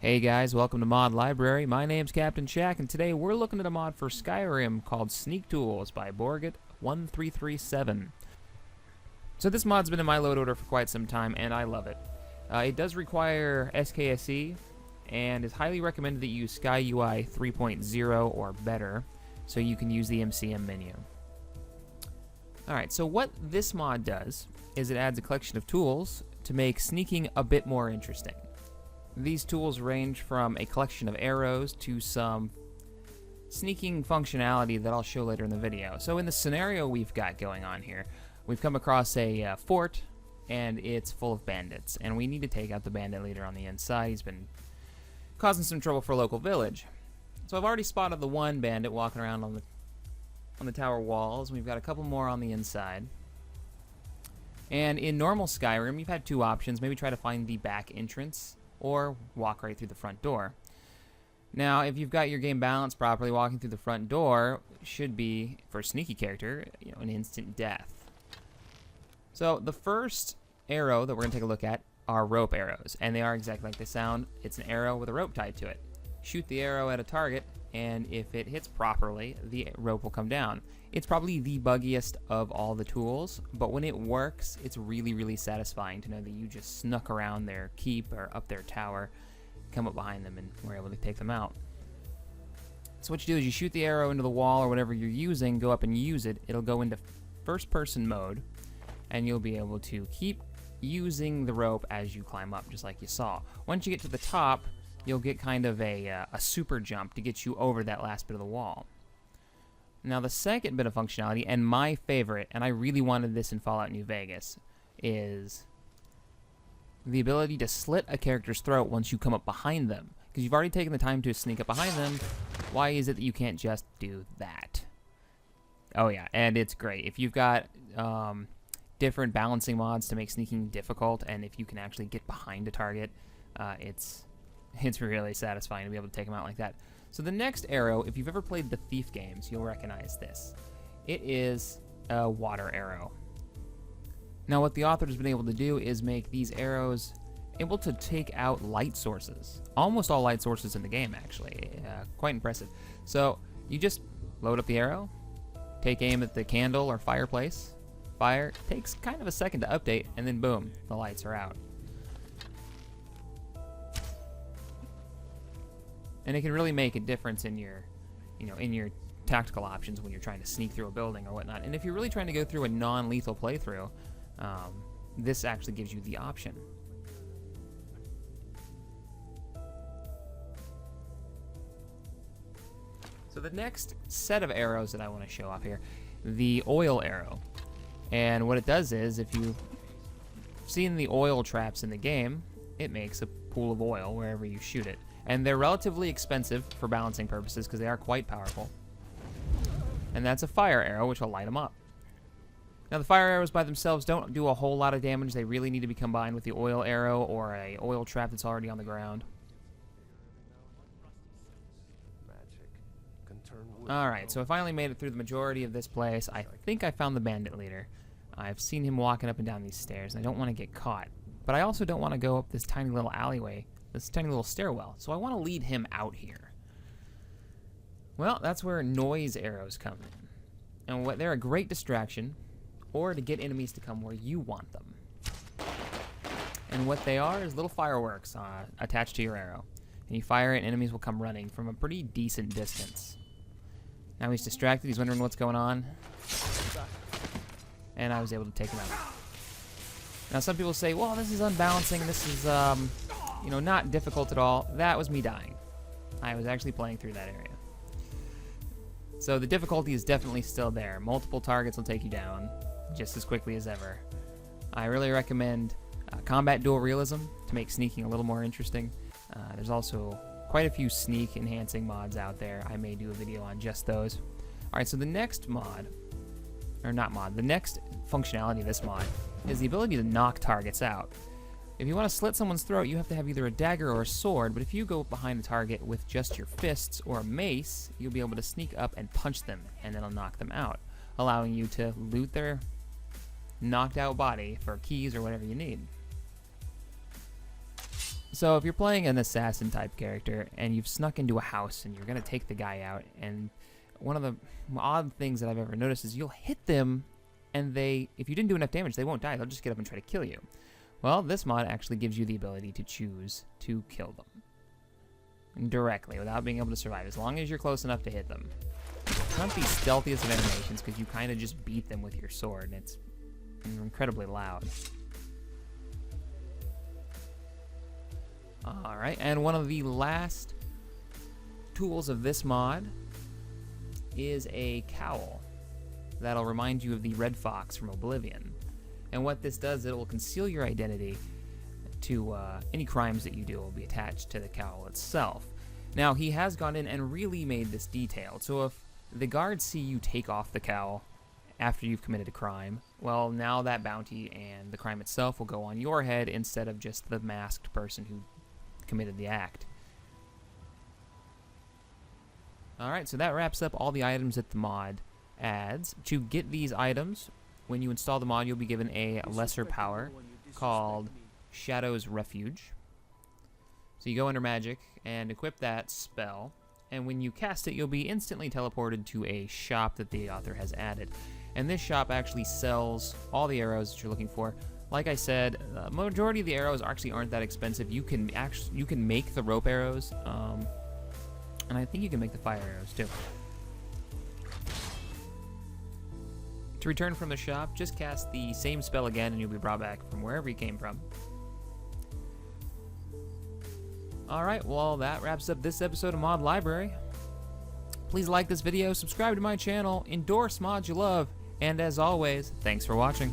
Hey guys, welcome to Mod Library. My name's Captain Shack, and today we're looking at a mod for Skyrim called Sneak Tools by Borget1337. So this mod's been in my load order for quite some time, and I love it. It does require SKSE, and is highly recommended that you use SkyUI 3.0 or better, so you can use the MCM menu. Alright, so what this mod does is it adds a collection of tools to make sneaking a bit more interesting. These tools range from a collection of arrows to some sneaking functionality that I'll show later in the video. So in the scenario we've got going on here, we've come across a fort, and it's full of bandits, and we need to take out the bandit leader on the inside. He's been causing some trouble for a local village. So I've already spotted the one bandit walking around on the tower walls. We've got a couple more on the inside. And in normal Skyrim, you've had two options. Maybe try to find the back entrance, or walk right through the front door. Now, if you've got your game balanced properly, walking through the front door should be, for a sneaky character, an instant death. So the first arrow that we're going to take a look at are rope arrows, and they are exactly like they sound. It's an arrow with a rope tied to it. Shoot the arrow at a target, and if it hits properly, the rope will come down. It's probably the buggiest of all the tools, but when it works, it's really, really satisfying to know that you just snuck around their keep or up their tower, come up behind them, and were able to take them out. So what you do is you shoot the arrow into the wall or whatever you're using, go up and use it. It'll go into first-person mode, and you'll be able to keep using the rope as you climb up, just like you saw. Once you get to the top, you'll get kind of a super jump to get you over that last bit of the wall. Now the second bit of functionality, and my favorite, and I really wanted this in Fallout New Vegas, is the ability to slit a character's throat once you come up behind them. Because you've already taken the time to sneak up behind them, why is it that you can't just do that? Oh yeah, and it's great. If you've got different balancing mods to make sneaking difficult, and if you can actually get behind a target, it's really satisfying to be able to take them out like that. So the next arrow, if you've ever played the Thief games, you'll recognize this. It is a water arrow. Now what the author has been able to do is make these arrows able to take out light sources. Almost all light sources in the game, actually. Quite impressive. So you just load up the arrow, take aim at the candle or fireplace, fire, takes kind of a second to update, and then boom, the lights are out. And it can really make a difference in your, in your tactical options when you're trying to sneak through a building or whatnot. And if you're really trying to go through a non-lethal playthrough, this actually gives you the option. So the next set of arrows that I want to show off here, the oil arrow. And what it does is, if you've seen the oil traps in the game, it makes a pool of oil wherever you shoot it. And they're relatively expensive for balancing purposes because they are quite powerful. And that's a fire arrow, which will light them up. Now the fire arrows by themselves don't do a whole lot of damage. They really need to be combined with the oil arrow or a oil trap that's already on the ground. Alright, so I finally made it through the majority of this place. I think I found the bandit leader. I've seen him walking up and down these stairs, and I don't want to get caught. But I also don't want to go up this tiny little alleyway, this tiny little stairwell, so I want to lead him out here. Well, that's where noise arrows come in. And they're a great distraction, or to get enemies to come where you want them. And what they are is little fireworks attached to your arrow. And you fire it, and enemies will come running from a pretty decent distance. Now he's distracted, he's wondering what's going on. And I was able to take him out. Now some people say, well, this is unbalancing, this is not difficult at all. That was me dying. I was actually playing through that area. So the difficulty is definitely still there. Multiple targets will take you down just as quickly as ever. I really recommend combat dual realism to make sneaking a little more interesting. There's also quite a few sneak enhancing mods out there. I may do a video on just those. Alright, so the next mod, or not mod, the next functionality of this mod is the ability to knock targets out. If you want to slit someone's throat, you have to have either a dagger or a sword, but if you go behind a target with just your fists or a mace, you'll be able to sneak up and punch them, and it'll knock them out, allowing you to loot their knocked out body for keys or whatever you need. So if you're playing an assassin type character and you've snuck into a house and you're going to take the guy out, and one of the odd things that I've ever noticed is you'll hit them and if you didn't do enough damage, they won't die. They'll just get up and try to kill you. Well, this mod actually gives you the ability to choose to kill them directly without being able to survive, as long as you're close enough to hit them. It's not the stealthiest of animations because you kind of just beat them with your sword, and it's incredibly loud. Alright, and one of the last tools of this mod is a cowl that'll remind you of the Red Fox from Oblivion. And what this does, it will conceal your identity to any crimes that you do will be attached to the cowl itself. Now, he has gone in and really made this detailed, so if the guards see you take off the cowl after you've committed a crime, well, now that bounty and the crime itself will go on your head instead of just the masked person who committed the act. Alright, so that wraps up all the items that the mod adds. To get these items, when you install the mod, you'll be given a lesser power called Shadow's Refuge. So you go under Magic and equip that spell, and when you cast it, you'll be instantly teleported to a shop that the author has added. And this shop actually sells all the arrows that you're looking for. Like I said, the majority of the arrows actually aren't that expensive. You can make the rope arrows, and I think you can make the fire arrows too. To return from the shop, just cast the same spell again and you'll be brought back from wherever you came from. Alright, well that wraps up this episode of Mod Library. Please like this video, subscribe to my channel, endorse mods you love, and as always, thanks for watching.